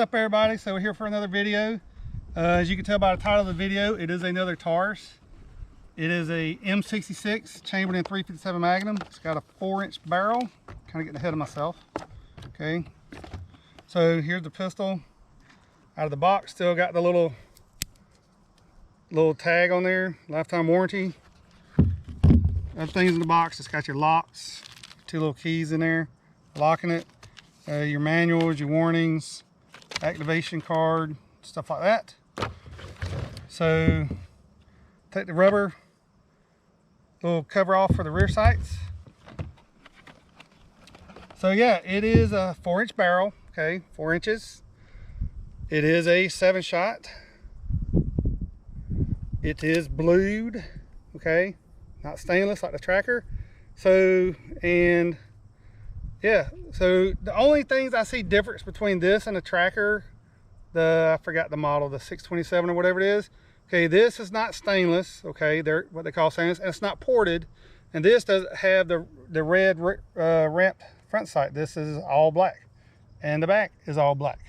up, everybody? So we're here for another video. As you can tell by the title of the video, it is another Taurus. It is a M66 chambered in 357 Magnum. It's got a 4-inch barrel. Kind of getting ahead of myself. Okay. So here's the pistol out of the box. Still got the little tag on there, lifetime warranty. Everything's in the box. It's got your locks, 2 little keys in there, locking it, your manuals, your warnings, activation card, stuff like that. So take the rubber little cover off for the rear sights. So yeah, it is a 4-inch barrel. Okay, 4 inches. It is a 7-shot. It is blued. Okay, not stainless like the tracker. So, and yeah, so the only things I see difference between this and the tracker, I forgot the model, the 627 or whatever it is. Okay, this is not stainless. Okay, they're what they call stainless, and it's not ported. And this doesn't have the red ramp front sight. This is all black, and the back is all black.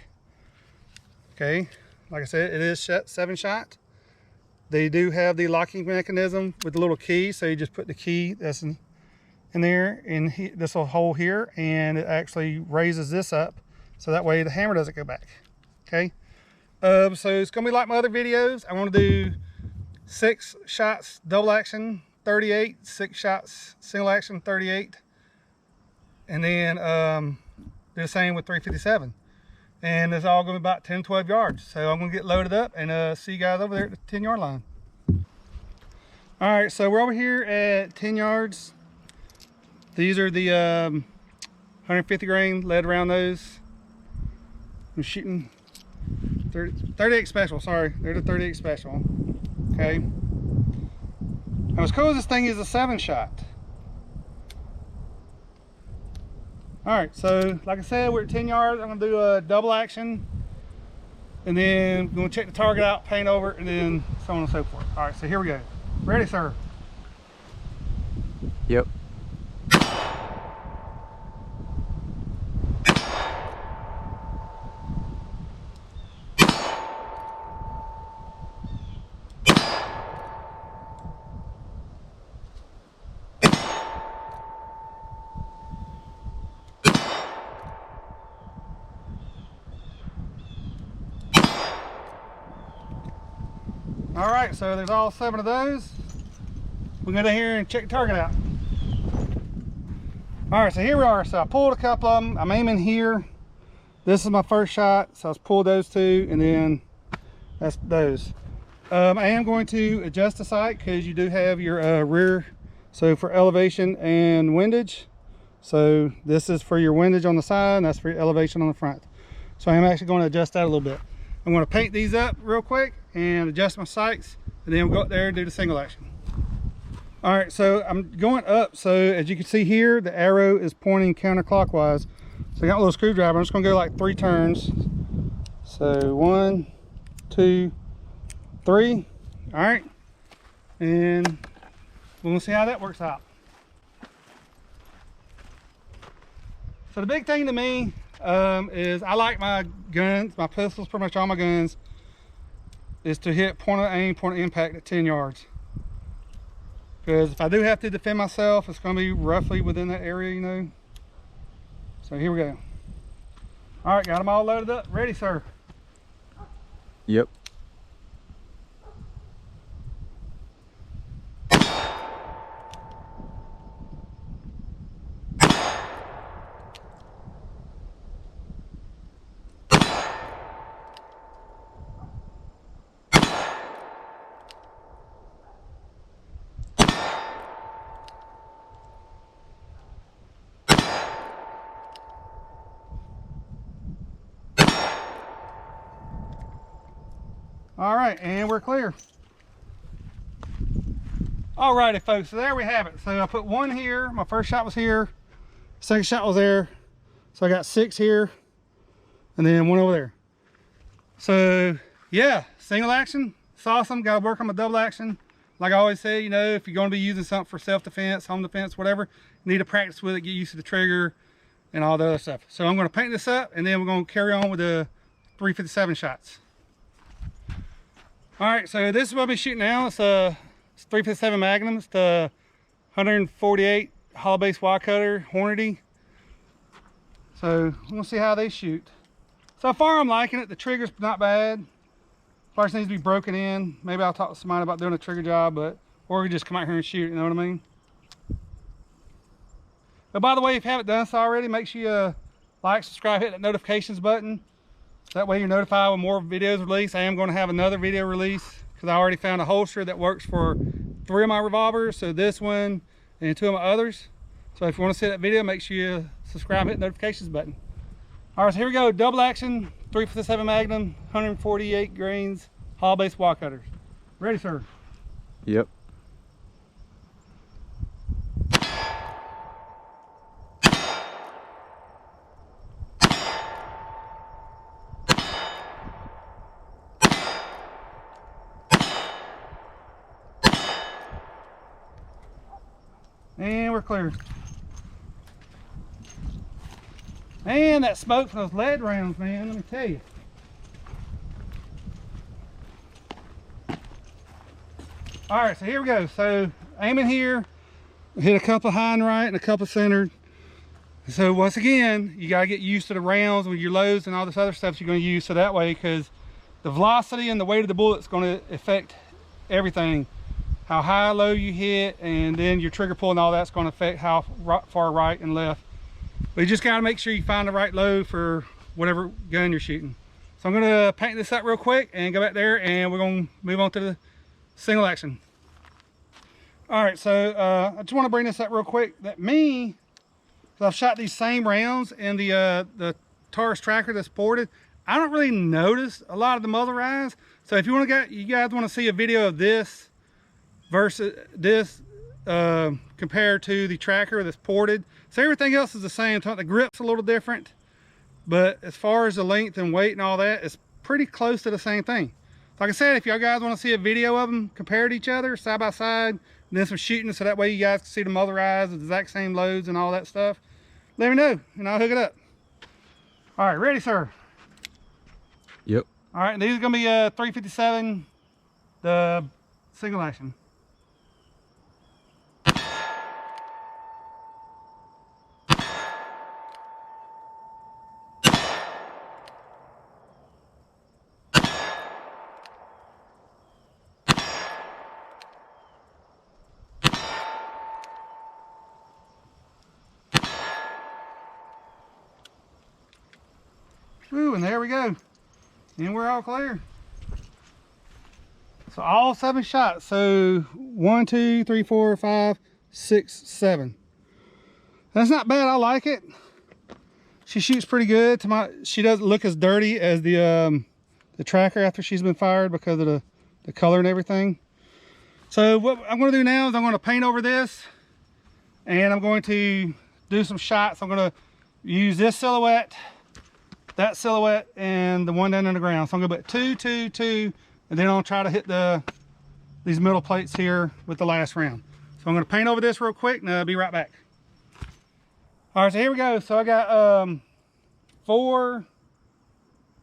Okay, like I said, it is 7-shot. They do have the locking mechanism with the little key, so you just put the key that's in there in this little hole here, and it actually raises this up so that way the hammer doesn't go back. Okay, so it's gonna be like my other videos. I want to do 6 shots double action 38, 6 shots single action 38, and then do the same with 357. And it's all going to be about 10-12 yards. So I'm going to get loaded up and see you guys over there at the 10-yard line. All right, so we're over here at 10 yards. These are the 150 grain lead around those. I'm shooting 38 special, sorry. They're the 38 special. Okay. Now, as cool as this thing is, a 7-shot. All right, so like I said, we're at 10 yards. I'm gonna do a double action, and then I'm gonna check the target out, paint over it, and then so on and so forth. All right, so here we go. Ready, sir? Yep. All right, so there's all 7 of those. We're gonna go down here and check the target out. All right, so here we are. So I pulled a couple of them. I'm aiming here. This is my first shot, so I pulled those 2, and then that's those. I am going to adjust the sight because you do have your rear, so for elevation and windage. So this is for your windage on the side, and that's for your elevation on the front. So I am actually going to adjust that a little bit. I'm going to paint these up real quick and adjust my sights, and then we'll go up there and do the single action. All right, so I'm going up. So as you can see here, the arrow is pointing counterclockwise. So I got a little screwdriver. I'm just gonna go like 3 turns. So 1, 2, 3. All right, and we'll see how that works out. So the big thing to me is I like my guns, my pistols, pretty much all my guns, is to hit point of aim, point of impact at 10 yards. Because if I do have to defend myself, it's going to be roughly within that area, you know. So here we go. All right, got them all loaded up. Ready, sir? Yep. All right, and we're clear. All righty, folks, so there we have it. So I put 1 here, my first shot was here, second shot was there. So I got 6 here, and then 1 over there. So yeah, single action, it's awesome. Got to work on my double action. Like I always say, you know, if you're going to be using something for self-defense, home defense, whatever, you need to practice with it, get used to the trigger and all the other stuff. So I'm going to paint this up, and then we're going to carry on with the 357 shots. All right, so this is what I'll be shooting now. It's a 357 Magnum. It's the 148 hollow base wide cutter Hornady. So we'll see how they shoot. So far I'm liking it. The trigger's not bad. Parts needs to be broken in. Maybe I'll talk to somebody about doing a trigger job, or we just come out here and shoot, you know what I mean? But by the way, if you haven't done so already, make sure you like, subscribe, hit that notifications button. That way you're notified when more videos release. I am going to have another video release because I already found a holster that works for 3 of my revolvers. So this one and 2 of my others. So if you want to see that video, make sure you subscribe, hit the notifications button. All right, so here we go. Double action, 357 Magnum, 148 grains, hollow base wad cutters. Ready, sir? Yep. And we're clear. Man, that smoke from those lead rounds, man, let me tell you. All right, so here we go. So aiming here, hit a couple high and right and a couple centered. So once again, you gotta get used to the rounds with your loads and all this other stuff you're gonna use, so that way, because the velocity and the weight of the bullet's gonna affect everything. How high, low you hit, and then your trigger pull and all that's going to affect how far right and left. But you just got to make sure you find the right load for whatever gun you're shooting. So I'm going to paint this up real quick and go back there, and we're going to move on to the single action. All right, so I just want to bring this up real quick. That me, because I've shot these same rounds in the Taurus tracker that's ported, I don't really notice a lot of the muzzle rise. So if you guys want to see a video of this versus this compared to the tracker that's ported, so everything else is the same. The grip's a little different, but as far as the length and weight and all that, it's pretty close to the same thing. Like I said, if y'all guys want to see a video of them compared to each other side by side, and then some shooting, so that way you guys can see the muzzle rise, the exact same loads and all that stuff, let me know and I'll hook it up. All right, ready, sir? Yep. All right, and these are gonna be 357, the single action. Ooh, and there we go. And we're all clear. So all 7 shots. So 1, 2, 3, 4, 5, 6, 7. That's not bad. I like it. She shoots pretty good. She doesn't look as dirty as the tracker after she's been fired because of the color and everything. So what I'm going to do now is I'm going to paint over this, and I'm going to do some shots. I'm going to use this silhouette, that silhouette, and the one down on the ground. So I'm going to put 2, 2, 2, and then I'll try to hit these middle plates here with the last round. So I'm going to paint over this real quick, and I'll be right back. All right, so here we go. So I got 4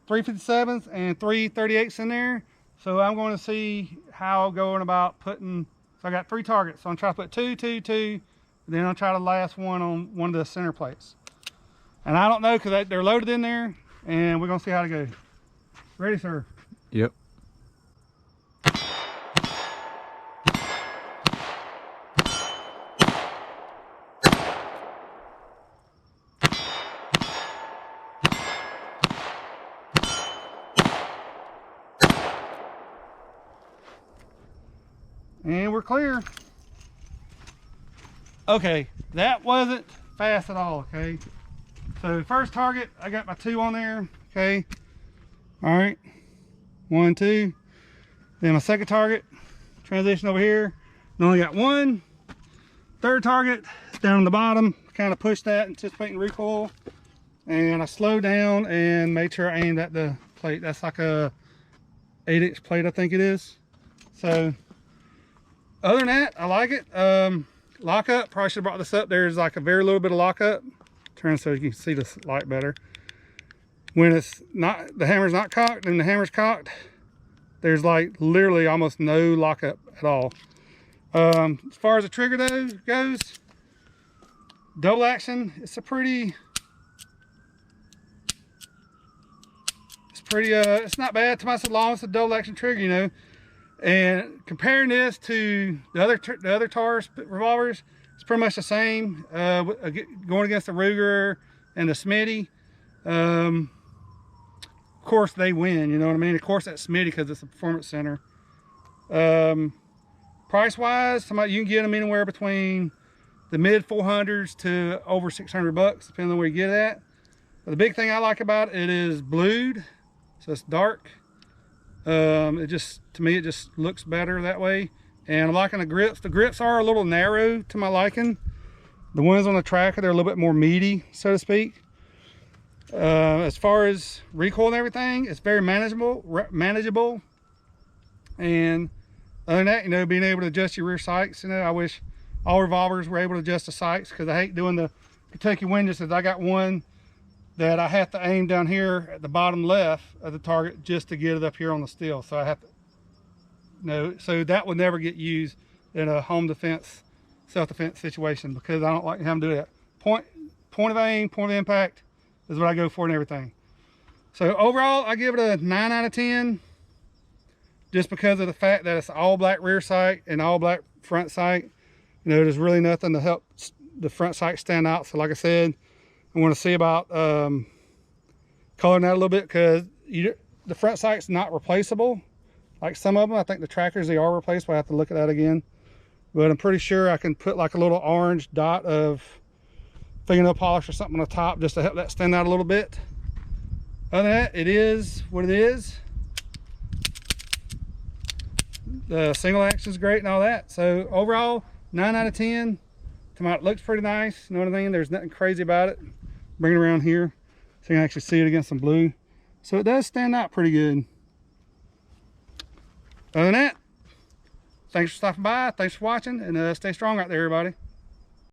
357s and 3 38s in there. So I'm going to see how I'll go about putting, so I got 3 targets. So I'm trying to put 2, 2, 2, and then I'll try the last one on one of the center plates. And I don't know, because they're loaded in there, and we're going to see how to go. Ready, sir? Yep. And we're clear. Okay, that wasn't fast at all, okay? So first target, I got my 2 on there, okay? All right, 1, 2. Then my second target, transition over here. I only got 1. Third target, down on the bottom, kind of pushed that, anticipating recoil. And I slowed down and made sure I aimed at the plate. That's like a 8-inch plate, I think it is. So other than that, I like it. Lockup, probably should have brought this up. There's like a very little bit of lockup. Turn so you can see this light better. when it's not, the hammer's not cocked and the hammer's cocked, there's like literally almost no lockup at all. As far as the trigger goes, double action, it's not bad to myself, as long as it's a double action trigger, you know. And comparing this to the other Taurus revolvers, it's pretty much the same. Going against the Ruger and the Smitty, of course they win, you know what I mean? Of course that's Smitty because it's a performance center. Price wise, you can get them anywhere between the mid 400s to over 600 bucks, depending on where you get it at. But the big thing I like about it is blued, so it's dark. To me, it just looks better that way. And I'm liking the grips. The grips are a little narrow to my liking. The ones on the tracker, they're a little bit more meaty, so to speak. As far as recoil and everything, it's very manageable. And other than that, you know, being able to adjust your rear sights, you know, I wish all revolvers were able to adjust the sights, because I hate doing the Kentucky windlasses. I got one that I have to aim down here at the bottom left of the target just to get it up here on the steel. So I have to, you know, so that would never get used in a home defense, self-defense situation, because I don't like having to do that. Point of aim, point of impact is what I go for and everything. So overall, I give it a 9 out of 10, just because of the fact that it's all black rear sight and all black front sight. You know, there's really nothing to help the front sight stand out. So like I said, I want to see about coloring that a little bit, because the front sight's not replaceable. Like some of them, I think the trackers, they are replaceable. I have to look at that again. But I'm pretty sure I can put like a little orange dot of fingernail polish or something on the top just to help that stand out a little bit. Other than that, it is what it is. The single action is great and all that. So overall, 9 out of 10. It looks pretty nice, you know what I mean? There's nothing crazy about it. Bring it around here so you can actually see it against some blue. So it does stand out pretty good. Other than that, thanks for stopping by, thanks for watching, and stay strong out there, everybody.